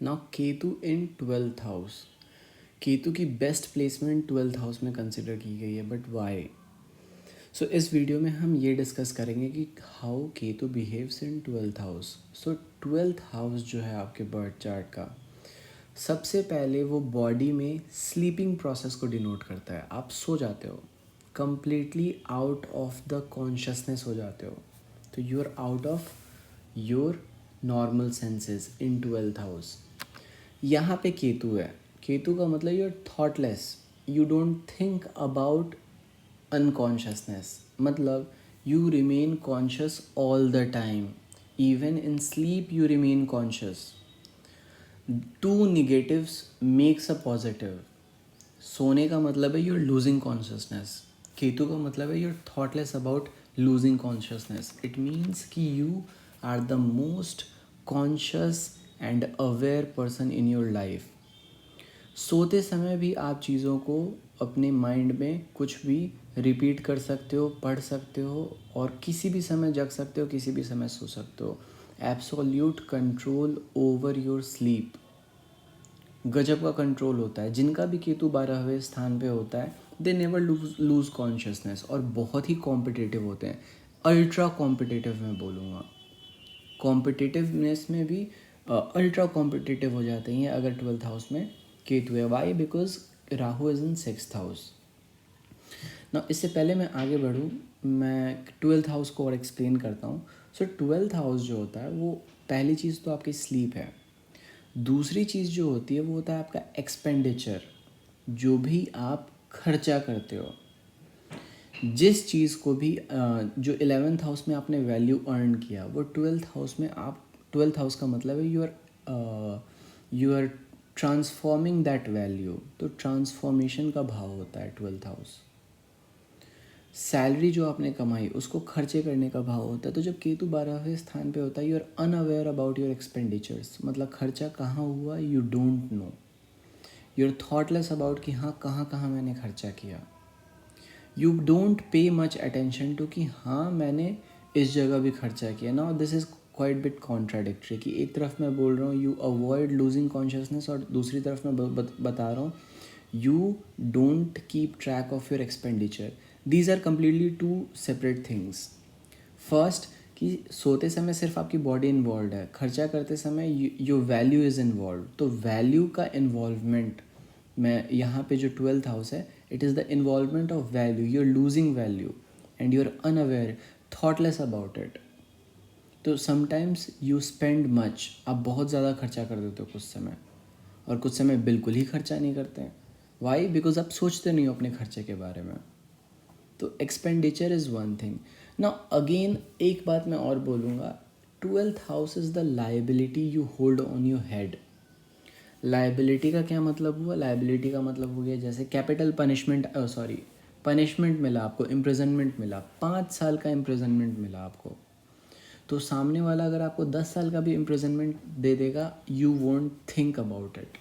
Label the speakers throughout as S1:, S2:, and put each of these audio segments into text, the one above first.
S1: Now Ketu इन 12th house, Ketu की best placement 12th house में consider की गई है, बट वाई? सो इस वीडियो में हम ये डिस्कस करेंगे कि how Ketu behaves in 12th house. So 12th house जो है आपके बर्थ चार्ट का, सबसे पहले वो बॉडी में स्लीपिंग प्रोसेस को डिनोट करता है। आप सो जाते हो, completely out of the consciousness हो जाते हो, तो you are out of your normal senses in 12th house. यहाँ पे केतु है, केतु का मतलब you are thoughtless, you don't think about unconsciousness, मतलब you remain conscious all the time, even in sleep you remain conscious. Two negatives makes a positive. सोने का मतलब है you are losing consciousness, Ketu का मतलब है you are thoughtless about losing consciousness. It means कि you are the most conscious and aware person in your life. सोते समय भी आप चीज़ों को अपने माइंड में कुछ भी रिपीट कर सकते हो, पढ़ सकते हो, और किसी भी समय जग सकते हो, किसी भी समय सो सकते हो। Absolute control over your sleep, गजब का कंट्रोल होता है। जिनका भी केतु 12वें स्थान पे होता है, दे नेवर लूज कॉन्शियसनेस, और बहुत ही कॉम्पिटिटिव होते हैं। अल्ट्रा कॉम्पिटिटिव मैं बोलूँगा, कॉम्पिटिटिवनेस में भी अल्ट्रा कॉम्पिटिटिव हो जाते हैं अगर 12th हाउस में केतु है। Why? Because Rahu is in 6th house. ना इससे पहले मैं आगे बढ़ूँ, मैं 12th हाउस को और एक्सप्लेन करता हूँ। सो 12th हाउस जो होता है, वो पहली चीज़ तो आपकी स्लीप है। दूसरी चीज़ जो होती है वो होता है आपका एक्सपेंडिचर, जो भी आप खर्चा करते हो। जिस चीज़ को भी जो 11th हाउस में आपने वैल्यू अर्न किया, वो 12th हाउस में आप, 12th हाउस का मतलब है you are transforming that value. तो ट्रांसफॉर्मेशन का भाव होता है 12th हाउस। सैलरी जो आपने कमाई उसको खर्चे करने का भाव होता है। तो जब केतु 12वें स्थान पे होता है, you are unaware about your expenditures, मतलब खर्चा कहाँ हुआ you don't know, you are thoughtless about कि हाँ कहाँ कहाँ मैंने खर्चा किया। You don't pay much attention to कि हाँ मैंने इस जगह भी खर्चा किया। Now this is quite bit contradictory कि एक तरफ मैं बोल रहा हूँ यू अवॉइड लूजिंग कॉन्शियसनेस, और दूसरी तरफ मैं बता रहा हूँ you don't keep track of your expenditure. These are completely two separate things. First, कि सोते समय सिर्फ आपकी बॉडी इन्वॉल्व है, खर्चा करते समय योर वैल्यू इज़ इन्वॉल्व। तो वैल्यू का इन्वॉल्वमेंट में यहाँ पे जो 12th हाउस है, it is the involvement of value, you are losing value and you are unaware, thoughtless about it. तो समटाइम्स यू स्पेंड मच, आप बहुत ज़्यादा खर्चा कर देते हो कुछ समय, और कुछ समय बिल्कुल ही खर्चा नहीं करते हैं। वाई? बिकॉज आप सोचते नहीं हो अपने खर्चे के बारे में। तो एक्सपेंडिचर इज़ वन थिंग। ना अगेन एक बात मैं और बोलूँगा, 12th house is the liability you hold on your head. Liability का क्या मतलब हुआ? लाइबिलिटी का मतलब हो गया जैसे कैपिटल पनिशमेंट, सॉरी, पनिशमेंट मिला आपको, इम्प्रिजनमेंट मिला, 5 साल का इम्प्रिजनमेंट मिला आपको। तो सामने वाला अगर आपको 10 साल का भी इम्प्रिजनमेंट दे देगा, you won't think about it.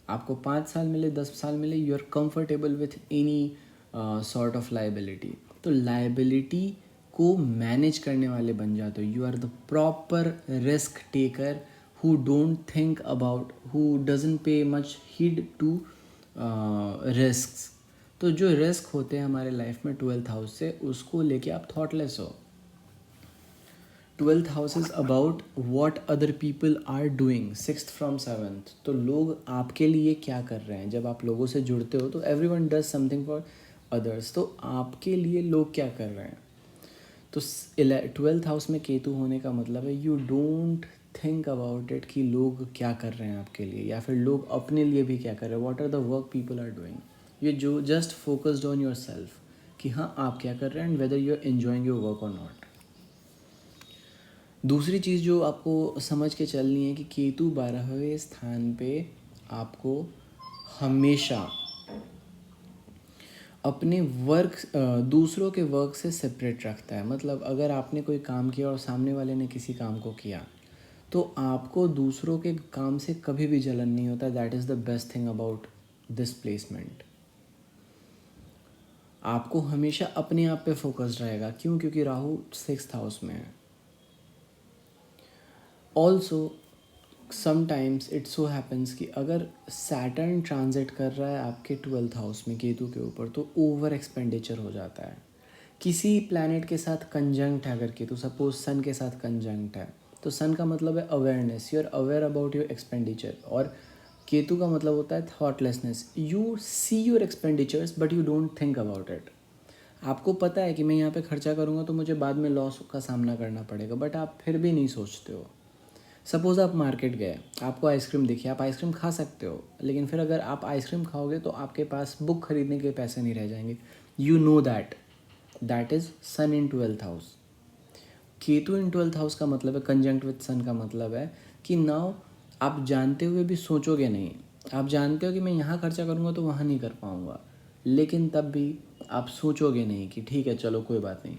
S1: आपको 5 साल मिले, 10 साल मिले, you are comfortable with any sort of liability. तो लाइबिलिटी को मैनेज करने वाले बन जाते हो। You are the proper risk taker who don't think about, who doesn't pay much heed to risk. तो जो रिस्क होते हैं हमारे लाइफ में 12th हाउस से, उसको लेके आप थॉटलेस हो। 12th house is about what other people are doing, 6th from 7th। तो लोग आपके लिए क्या कर रहे हैं। जब आप लोगों से जुड़ते हो तो every one does something for others, तो आपके लिए लोग क्या कर रहे हैं। तो 12th हाउस में केतु होने का मतलब है you don't think about it कि लोग क्या कर रहे हैं आपके लिए, या फिर लोग अपने लिए भी क्या कर रहे हैं, what are the work people are doing. ये जो just focused on your self कि हाँ आप क्या कर रहे हैं and whether you are enjoying your work और नॉट। दूसरी चीज़ जो आपको समझ के चलनी है कि केतु 12वें स्थान पे आपको हमेशा अपने वर्क, दूसरों के वर्क से सेपरेट रखता है। मतलब अगर आपने कोई काम किया और सामने वाले ने किसी काम को किया, तो आपको दूसरों के काम से कभी भी जलन नहीं होता। That is the best thing about this placement. आपको हमेशा अपने आप पे फोकस्ड रहेगा। क्यों? क्योंकि राहु 6th हाउस में है। Also sometimes it so happens कि अगर सैटर्न ट्रांजिट कर रहा है आपके 12th हाउस में केतु के ऊपर, तो ओवर एक्सपेंडिचर हो जाता है। किसी प्लैनेट के साथ कंजंक्ट है, अगर केतु सपोज सन के साथ कंजंक्ट है, तो सन का मतलब है awareness, you are aware about your expenditure, और केतु का मतलब होता है thoughtlessness, you see your expenditures but you don't think about it. आपको पता है कि मैं यहाँ पे खर्चा करूँगा तो मुझे बाद में लॉस का सामना करना पड़ेगा, बट आप फिर भी नहीं सोचते हो। सपोज़ आप मार्केट गए, आपको आइसक्रीम दिखी, आप आइसक्रीम खा सकते हो, लेकिन फिर अगर आप आइसक्रीम खाओगे तो आपके पास बुक खरीदने के पैसे नहीं रह जाएंगे। You know that is sun in 12th house. Ketu in 12th house का मतलब है, कंजंक्ट विद सन का मतलब है कि नाउ आप जानते हुए भी सोचोगे नहीं। आप जानते हो कि मैं यहाँ खर्चा करूँगा तो वहाँ नहीं कर पाऊँगा, लेकिन तब भी आप सोचोगे नहीं कि ठीक है चलो कोई बात नहीं,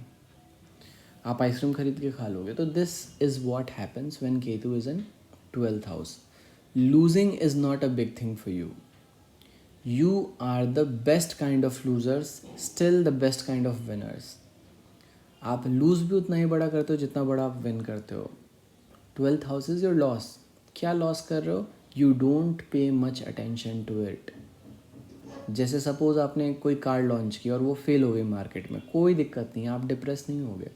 S1: आप आइसक्रीम खरीद के खा लोगे। तो this is what happens when Ketu is in 12th house. Losing is not a big thing for you. You are the best kind of losers, still the best kind of winners. आप lose भी उतना ही बड़ा करते हो जितना बड़ा आप win करते हो। 12th house is your loss. क्या लॉस कर रहे हो? You don't pay much attention to it. जैसे सपोज़ आपने कोई कार लॉन्च की और वो फेल हो गई मार्केट में, कोई दिक्कत नहीं, आप डिप्रेस नहीं हो गए।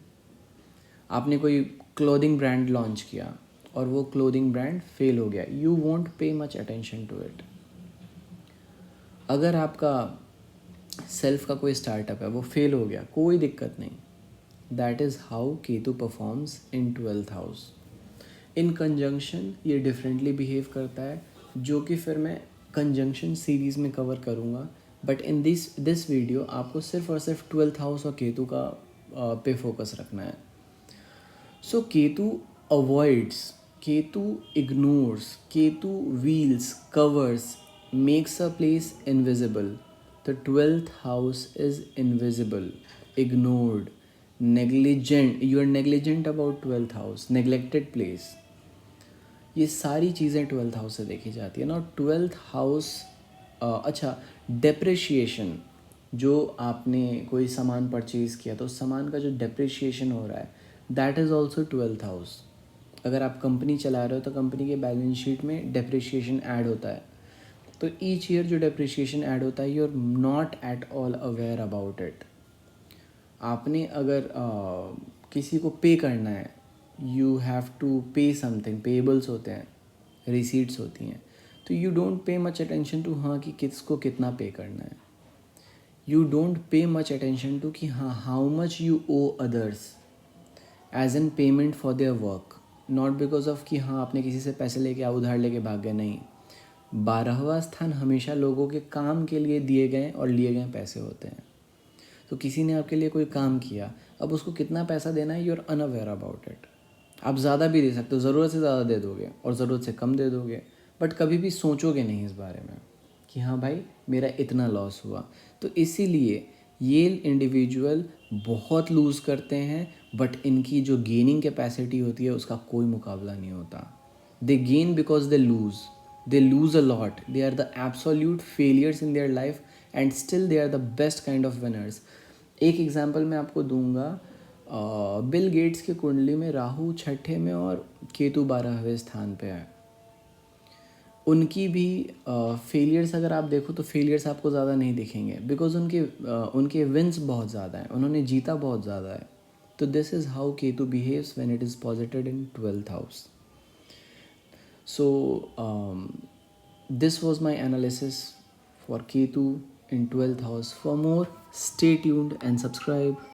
S1: आपने कोई क्लोथिंग ब्रांड लॉन्च किया और वो क्लोथिंग ब्रांड फेल हो गया, you won't pay much attention to it. अगर आपका सेल्फ का कोई स्टार्टअप है, वो फेल हो गया, कोई दिक्कत नहीं। That is how Ketu performs in 12th house. In conjunction ये डिफरेंटली बिहेव करता है, जो कि फिर मैं कंजंक्शन सीरीज़ में कवर करूँगा। बट इन दिस वीडियो आपको सिर्फ और सिर्फ 12th हाउस और केतु का पे फोकस रखना है। So Ketu avoids, Ketu ignores, Ketu wheels, covers, makes a place invisible. The 12th house is invisible, ignored, negligent, you are negligent about 12th house, neglected place। ये सारी चीज़ें 12th हाउस से देखी जाती है ना। 12th हाउस, अच्छा, डेप्रिशिएशन, जो आपने कोई सामान परचेज़ किया तो उस सामान का जो डेप्रिशिएशन हो रहा है, that is also 12th house. अगर आप कंपनी चला रहे हो तो कंपनी के बैलेंस शीट में डेप्रिशिएशन ऐड होता है। तो ईच ईयर जो डेप्रिशिएशन ऐड होता है, you are not at all aware about it. आपने अगर किसी को पे करना है, you have to pay something, payables होते हैं, रिसीट्स होती हैं, तो you don't pay much attention to हाँ कि किसको कितना पे करना है। You don't pay much attention to कि हाँ how much you O others as an payment for their work, not because of कि हाँ आपने किसी से पैसे लेके उधार लेके भाग गए, नहीं। 12वां स्थान हमेशा लोगों के काम के लिए दिए गए और लिए गए पैसे होते हैं। तो किसी ने आपके लिए कोई काम किया, अब उसको कितना पैसा देना है, you are unaware about it. आप ज़्यादा भी दे सकते हो, ज़रूरत से ज़्यादा दे दोगे और ज़रूरत से कम दे दोगे, बट कभी भी सोचोगे नहीं इस बारे में कि हाँ भाई मेरा इतना लॉस हुआ। तो इसीलिए ये इंडिविजुअल बहुत लूज़ करते हैं, बट इनकी जो गेनिंग कैपेसिटी होती है उसका कोई मुकाबला नहीं होता। They gain because they lose a lot, they are the absolute failures in their life and still they are the best kind of winners. एक एग्जांपल मैं आपको दूंगा, बिल गेट्स की कुंडली में राहु 6ठे में और केतु 12वें स्थान पे है। उनकी भी फेलियर्स अगर आप देखो तो फेलियर्स आपको ज़्यादा नहीं दिखेंगे, बिकॉज उनके विंस बहुत ज़्यादा हैं, उन्होंने जीता बहुत ज़्यादा है। तो this is how Ketu behaves when it is posited in 12th house. So this was my analysis for Ketu in 12th house. For more, stay tuned and subscribe.